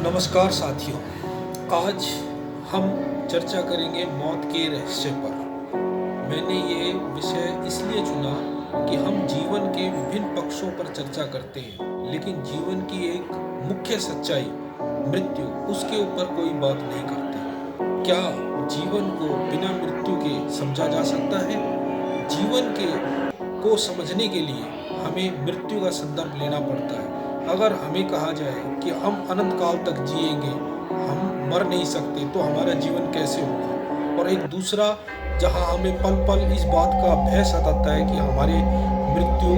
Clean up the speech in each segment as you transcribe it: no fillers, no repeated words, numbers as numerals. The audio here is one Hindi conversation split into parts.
नमस्कार साथियों, आज हम चर्चा करेंगे मौत के रहस्य पर। मैंने ये विषय इसलिए चुना कि हम जीवन के विभिन्न पक्षों पर चर्चा करते हैं, लेकिन जीवन की एक मुख्य सच्चाई मृत्यु, उसके ऊपर कोई बात नहीं करते। क्या जीवन को बिना मृत्यु के समझा जा सकता है? जीवन को समझने के लिए हमें मृत्यु का संदर्भ लेना पड़ता है। अगर हमें कहा जाए कि हम अनंत काल तक जिएंगे, हम मर नहीं सकते, तो हमारा जीवन कैसे होगा? और एक दूसरा, जहां हमें पल पल इस बात का भय सताता है कि हमारी मृत्यु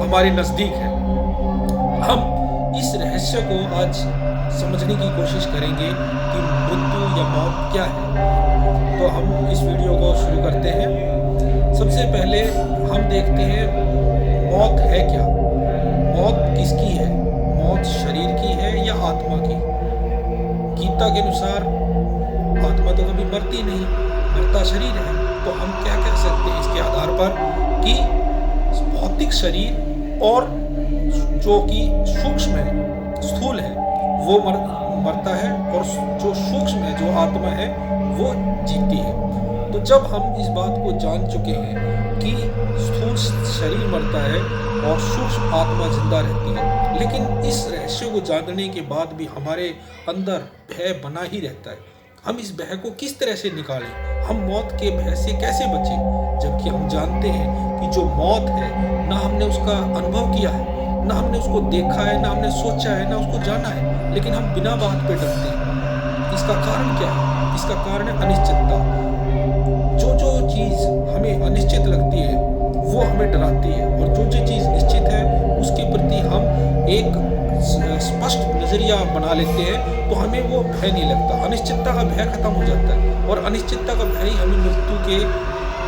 हमारे नज़दीक है। हम इस रहस्य को आज समझने की कोशिश करेंगे कि मृत्यु या मौत क्या है। तो हम इस वीडियो को शुरू करते हैं। सबसे पहले हम देखते हैं मौत है क्या। मौत किसकी है? मौत शरीर की है या आत्मा की? गीता के अनुसार आत्मा तो कभी मरती नहीं, मरता शरीर है। तो हम क्या कह सकते हैं इसके आधार पर कि भौतिक शरीर और जो कि सूक्ष्म है, स्थूल है, वो मरता है, और जो सूक्ष्म है, जो आत्मा है, वो जीती है। तो जब हम इस बात को जान चुके हैं कि स्थूल शरीर मरता है और सूक्ष्म आत्मा जिंदा रहती है, लेकिन इस रहस्य को जानने के बाद भी हमारे अंदर भय बना ही रहता है। हम इस भय को किस तरह से निकालें? हम मौत के भय से कैसे बचें? जबकि हम जानते हैं कि जो मौत है, ना हमने उसका अनुभव किया है, ना हमने उसको देखा है, ना हमने सोचा है, ना उसको जाना है, लेकिन हम बिना बात पे डरते हैं। इसका कारण क्या है? इसका कारण है अनिश्चितता। जो चीज़ हमें अनिश्चित लगती है वो हमें डराती है, और जो चीज़ निश्चित है उसके प्रति हम एक स्पष्ट नज़रिया बना लेते हैं, तो हमें वो भय नहीं लगता। अनिश्चितता का भय खत्म हो जाता है, और अनिश्चितता का भय हमें मृत्यु के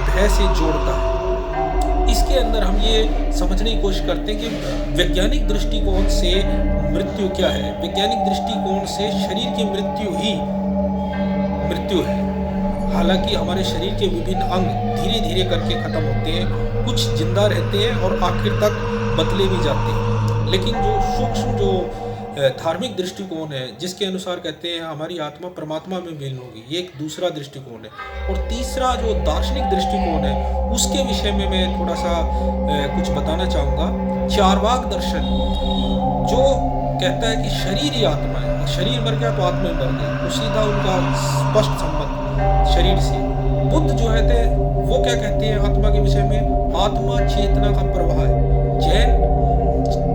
भय से जोड़ता है। इसके अंदर हम ये समझने की कोशिश करते हैं कि वैज्ञानिक दृष्टिकोण से मृत्यु क्या है। वैज्ञानिक दृष्टिकोण से शरीर की मृत्यु ही मृत्यु है। हालांकि हमारे शरीर के विभिन्न अंग धीरे धीरे करके खत्म होते हैं, कुछ जिंदा रहते हैं और आखिर तक बदले भी जाते हैं, लेकिन जो सूक्ष्म, जो धार्मिक दृष्टिकोण है, जिसके अनुसार कहते हैं हमारी आत्मा परमात्मा में विलीन होगी, ये एक दूसरा दृष्टिकोण है। और तीसरा जो दार्शनिक दृष्टिकोण है, उसके विषय में मैं थोड़ा सा कुछ बताना चाहूँगा। चार्वाक दर्शन जो कहता है कि शरीर ही आत्मा है, शरीर मर गया तो आत्मा मर गई, तो सीधा उनका स्पष्ट संबंध शरीर से। बुद्ध जो है वो क्या कहते हैं आत्मा के विषय में? आत्मा चेतना का प्रवाह है। जैन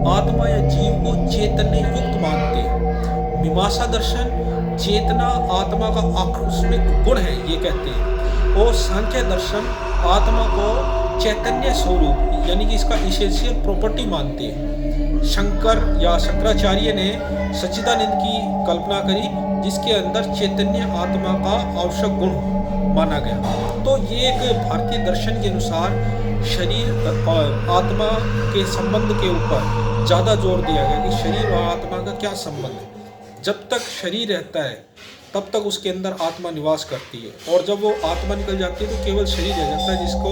आत्मा या जीव को चैतन्य युक्त मानते हैं। मीमांसा दर्शन चेतना आत्मा का आकस्मिक गुण है, ये कहते हैं। और सांख्य दर्शन आत्मा को चैतन्य स्वरूप, यानी कि इसका इसेंशियल प्रॉपर्टी मानते हैं। शंकर या शंकराचार्य ने सच्चिदानंद की कल्पना करी, जिसके अंदर चैतन्य आत्मा का आवश्यक गुण माना गया। तो ये एक भारतीय दर्शन के अनुसार शरीर और आत्मा के संबंध के ऊपर ज़्यादा जोर दिया गया कि शरीर और आत्मा का क्या संबंध है। जब तक शरीर रहता है तब तक उसके अंदर आत्मा निवास करती है, और जब वो आत्मा निकल जाती है तो केवल शरीर रह जाता है, जिसको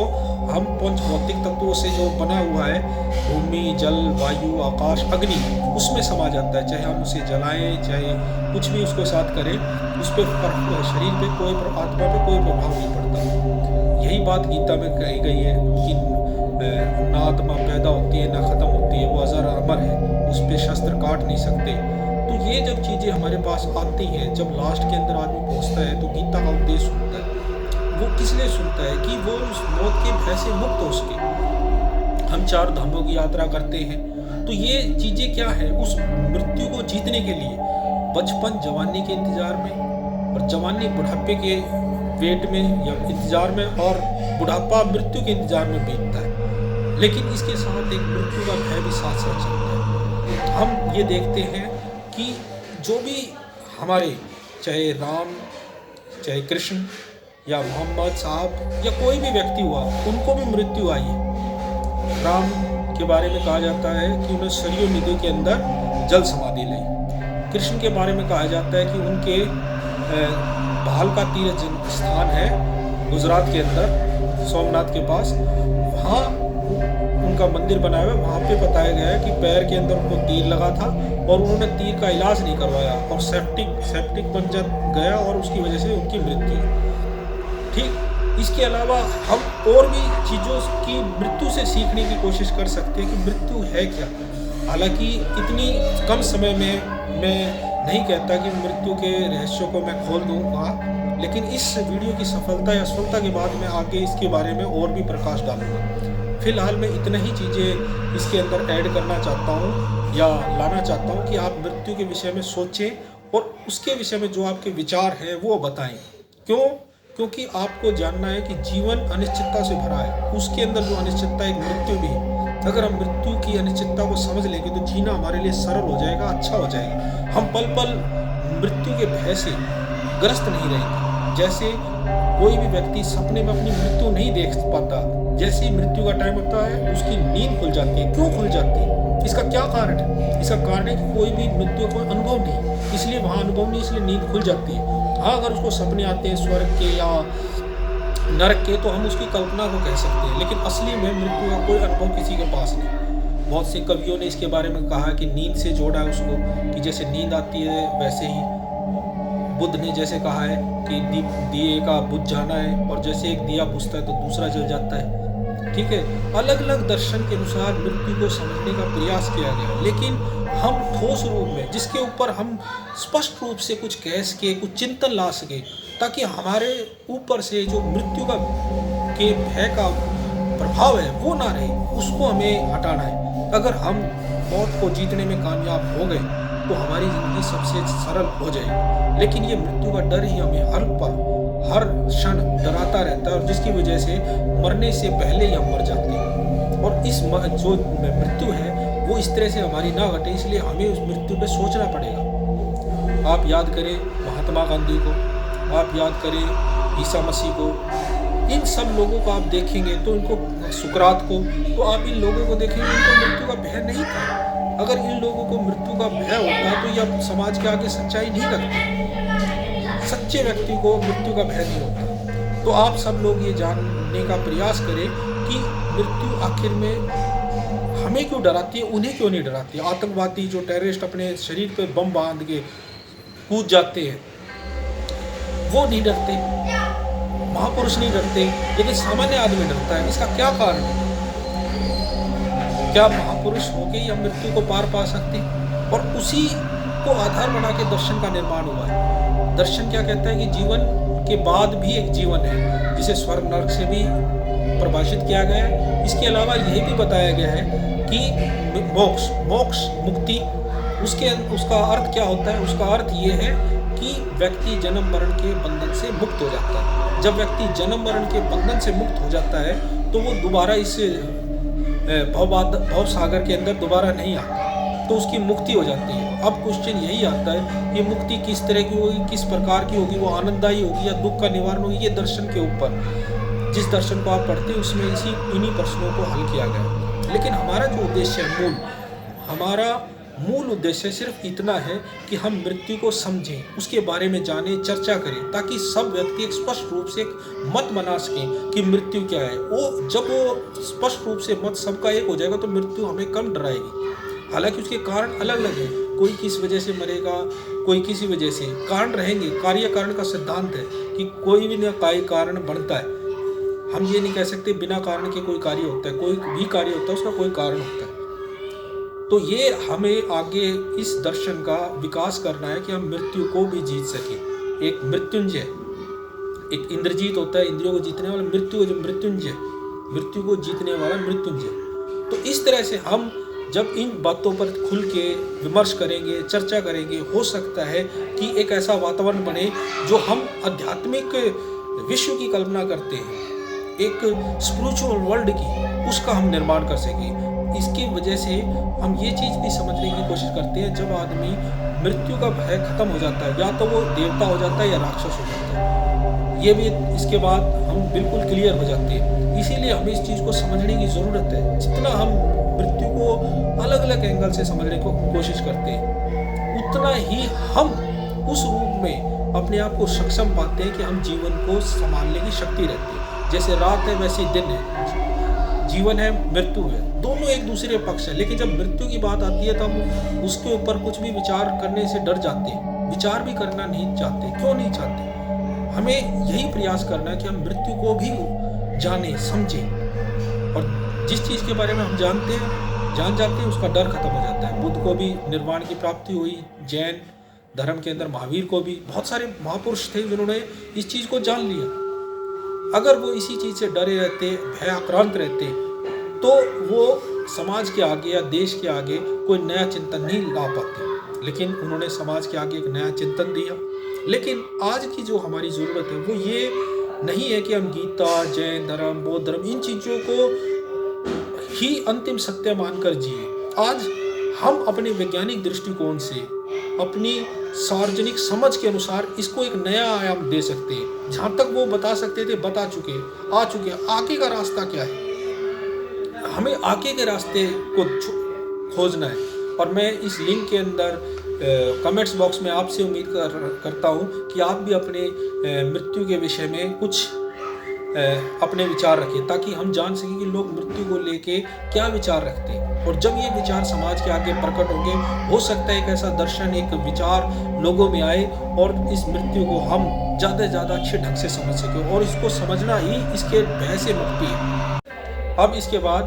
हम पंच भौतिक तत्वों से जो बना हुआ है, भूमि, जल, वायु, आकाश, अग्नि, उसमें समा जाता है। चाहे हम उसे जलाएं, चाहे कुछ भी उसको साथ करें, उस पर शरीर पे कोई, आत्मा पे कोई प्रभाव नहीं पड़ता। यही बात गीता में कही गई है कि ना आत्मा पैदा होती है ना ख़त्म होती है, वो अजर अमर है, उस पर शस्त्र काट नहीं सकते। तो ये जब चीज़ें हमारे पास आती हैं, जब लास्ट के अंदर आदमी पहुंचता है, तो गीता का उपदेश सुनता है। वो किस लिए सुनता है? कि वो उस मौत के भय से मुक्त हो सके। हम 4 धामों की यात्रा करते हैं, तो ये चीज़ें क्या है? उस मृत्यु को जीतने के लिए बचपन जवानी के इंतजार में, और जवानी बुढ़ापे के वेट में या इंतजार में, और बुढ़ापा मृत्यु के इंतजार में बीतता है। लेकिन इसके साथ एक मृत्यु का भय भी साथ साथ चलता है। हम ये देखते हैं कि जो भी हमारे, चाहे राम, चाहे कृष्ण या मोहम्मद साहब या कोई भी व्यक्ति हुआ, उनको भी मृत्यु आई है। राम के बारे में कहा जाता है कि उन्हें सरयू नदी के अंदर जल समाधि ली। कृष्ण के बारे में कहा जाता है कि उनके भाल का तीर्थ स्थान है गुजरात के अंदर, सोमनाथ के पास, वहाँ जिनका मंदिर बनाया हुआ है, वहाँ पे बताया गया है कि पैर के अंदर उनको तीर लगा था और उन्होंने तीर का इलाज नहीं करवाया और सेप्टिक बन जा गया और उसकी वजह से उनकी मृत्यु। ठीक, इसके अलावा हम और भी चीज़ों की मृत्यु से सीखने की कोशिश कर सकते हैं कि मृत्यु है क्या। हालांकि इतनी कम समय में मैं नहीं कहता कि मृत्यु के रहस्यों को मैं खोल दूंगा, लेकिन इस वीडियो की सफलता या असफलता के बाद मैं आगे इसके बारे में और भी प्रकाश डालूंगा। फिलहाल मैं इतना ही चीज़ें इसके अंदर ऐड करना चाहता हूँ या लाना चाहता हूँ कि आप मृत्यु के विषय में सोचें और उसके विषय में जो आपके विचार हैं वो बताएं। क्यों? क्योंकि आपको जानना है कि जीवन अनिश्चितता से भरा है, उसके अंदर जो अनिश्चितता एक मृत्यु भी है। अगर हम मृत्यु की अनिश्चितता को समझ लेंगे तो जीना हमारे लिए सरल हो जाएगा, अच्छा हो जाएगा। हम पल पल मृत्यु के भय से ग्रस्त नहीं रहेंगे। जैसे कोई भी व्यक्ति सपने में अपनी मृत्यु नहीं देख पाता, जैसे ही मृत्यु का टाइम होता है उसकी नींद खुल जाती है। क्यों खुल जाती है? इसका क्या कारण है? इसका कारण है कि कोई भी मृत्यु को अनुभव नहीं, इसलिए वहाँ अनुभव नहीं, इसलिए नींद खुल जाती है। हाँ, अगर उसको सपने आते हैं स्वर्ग के या नरक के तो हम उसकी कल्पना को कह सकते हैं, लेकिन असली में मृत्यु का कोई अनुभव किसी के पास नहीं। बहुत से कवियों ने इसके बारे में कहा कि नींद से जोड़ा है उसको, कि जैसे नींद आती है वैसे ही बुद्ध ने जैसे कहा है कि दिए का बुझ जाना है, और जैसे एक दिया बुझता है तो दूसरा जल जाता है। ठीक है, अलग अलग दर्शन के अनुसार मृत्यु को समझने का प्रयास किया गया, लेकिन हम ठोस रूप में जिसके ऊपर हम स्पष्ट रूप से कुछ कह सके, कुछ चिंतन ला सके, ताकि हमारे ऊपर से जो मृत्यु का के भय का प्रभाव है वो ना रहे, उसको हमें हटाना है। अगर हम मौत को जीतने में कामयाब हो गए तो हमारी ज़िंदगी सबसे सरल हो जाएगी। लेकिन ये मृत्यु का डर ही हमें हर पल हर क्षण डराता रहता है, और जिसकी वजह से मरने से पहले ही हम मर जाते हैं। और इस जो मृत्यु है वो इस तरह से हमारी ना घटे, इसलिए हमें उस मृत्यु पे सोचना पड़ेगा। आप याद करें महात्मा गांधी को, आप याद करें ईसा मसीह को, इन सब लोगों को आप देखेंगे तो इनको, सुकरात को, तो आप इन लोगों को देखेंगे इनको मृत्यु का भय नहीं था। अगर इन लोगों को मृत्यु का भय होता तो यह समाज के आगे सच्चाई नहीं रखते। सच्चे व्यक्ति को मृत्यु का भय नहीं होता। तो आप सब लोग ये जानने का प्रयास करें कि मृत्यु आखिर में हमें क्यों डराती है, उन्हें क्यों नहीं डराती है। आतंकवादी जो टेररिस्ट अपने शरीर पे बम बांध के कूद जाते हैं वो नहीं डरते, महापुरुष नहीं डरते, लेकिन सामान्य आदमी डरता है। इसका क्या कारण है? क्या महापुरुष होके ही हम मृत्यु को पार पा सकते? और उसी को आधार बना के दर्शन का निर्माण हुआ है। दर्शन क्या कहता है कि जीवन के बाद भी एक जीवन है, जिसे स्वर्ग नरक से भी परिभाषित किया गया है। इसके अलावा यह भी बताया गया है कि मोक्ष मुक्ति, उसका अर्थ क्या होता है? उसका अर्थ ये है कि व्यक्ति जन्म मरण के बंधन से मुक्त हो जाता है। जब व्यक्ति जन्म मरण के बंधन से मुक्त हो जाता है तो वो दोबारा इस भव सागर के अंदर दोबारा नहीं आता, तो उसकी मुक्ति हो जाती है। अब क्वेश्चन यही आता है कि मुक्ति किस तरह की होगी, किस प्रकार की होगी, वो आनंददायी होगी या दुख का निवारण होगी? ये दर्शन के ऊपर, जिस दर्शन को आप पढ़ते हैं उसमें इन्हीं प्रश्नों को हल किया गया। लेकिन हमारा जो उद्देश्य है, हमारा मूल उद्देश्य सिर्फ इतना है कि हम मृत्यु को समझें, उसके बारे में जानें, चर्चा करें, ताकि सब व्यक्ति एक स्पष्ट रूप से एक मत बना सकें कि मृत्यु क्या है। जब वो स्पष्ट रूप से मत सबका एक हो जाएगा तो मृत्यु हमें कम डराएगी। हालांकि उसके कारण अलग अलग हैं, कोई किस वजह से मरेगा, कोई किसी वजह से। कारण रहेंगे, कार्य कारण का सिद्धांत है कि कोई भी न कोई कारण बनता है। हम ये नहीं कह सकते बिना कारण के कोई कार्य होता है, कोई भी कार्य होता है उसका कोई कारण होता है। तो ये हमें आगे इस दर्शन का विकास करना है कि हम मृत्यु को भी जीत सकें। एक मृत्युंजय, एक इंद्रजीत होता है, इंद्रियों को जीतने वाला, मृत्यु को जीतने वाला मृत्युंजय। तो इस तरह से हम जब इन बातों पर खुल के विमर्श करेंगे, चर्चा करेंगे, हो सकता है कि एक ऐसा वातावरण बने जो हम आध्यात्मिक विश्व की कल्पना करते हैं, एक स्पिरिचुअल वर्ल्ड की, उसका हम निर्माण कर सकें। इसकी वजह से हम ये चीज़ भी समझने की कोशिश करते हैं, जब आदमी मृत्यु का भय खत्म हो जाता है, या तो वो देवता हो जाता है या राक्षस हो जाता है। ये भी इसके बाद हम बिल्कुल क्लियर हो जाते हैं। इसीलिए हमें इस चीज़ को समझने की ज़रूरत है। जितना हम मृत्यु को अलग अलग एंगल से समझने की कोशिश करते हैं, उतना ही हम उस रूप में अपने आप को सक्षम पाते हैं कि हम जीवन को संभालने की शक्ति रहती है। जैसे रात है वैसे दिन है। जीवन है, मृत्यु है, दोनों एक दूसरे पक्ष है। लेकिन जब मृत्यु की बात आती है तो हम उसके ऊपर कुछ भी विचार करने से डर जाते हैं, विचार भी करना नहीं चाहते। क्यों नहीं चाहते? हमें यही प्रयास करना है कि हम मृत्यु को भी जाने, समझें, और जिस चीज़ के बारे में हम जान जाते हैं, उसका डर खत्म हो जाता है। बुद्ध को भी निर्वाण की प्राप्ति हुई, जैन धर्म के अंदर महावीर को भी, बहुत सारे महापुरुष थे जिन्होंने इस चीज़ को जान लिया। अगर वो इसी चीज़ से डरे रहते, भयाक्रांत रहते, तो वो समाज के आगे या देश के आगे कोई नया चिंतन नहीं ला पाते। लेकिन उन्होंने समाज के आगे एक नया चिंतन दिया। लेकिन आज की जो हमारी ज़रूरत है वो ये नहीं है कि हम गीता, जैन धर्म, बौद्ध धर्म, इन चीज़ों को ही अंतिम सत्य मानकर जिए। आज हम अपने वैज्ञानिक दृष्टिकोण से, अपनी सार्वजनिक समझ के अनुसार इसको एक नया आयाम दे सकते हैं। जहाँ तक वो बता सकते थे बता चुके, आ चुके। आगे का रास्ता क्या है? हमें आगे के रास्ते को खोजना है। और मैं इस लिंक के अंदर कमेंट्स बॉक्स में आपसे उम्मीद करता हूँ कि आप भी अपने मृत्यु के विषय में कुछ अपने विचार रखें, ताकि हम जान सकें कि लोग मृत्यु को लेके क्या विचार रखते हैं। और जब ये विचार समाज के आगे प्रकट होंगे, हो सकता है एक ऐसा दर्शन, एक विचार लोगों में आए और इस मृत्यु को हम ज़्यादा से ज़्यादा अच्छे ढंग से समझ सकें। और इसको समझना ही इसके भय से मुक्ति है। अब इसके बाद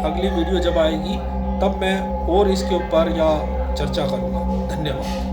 अगली वीडियो जब आएगी तब मैं और इसके ऊपर या चर्चा करूँगा। धन्यवाद।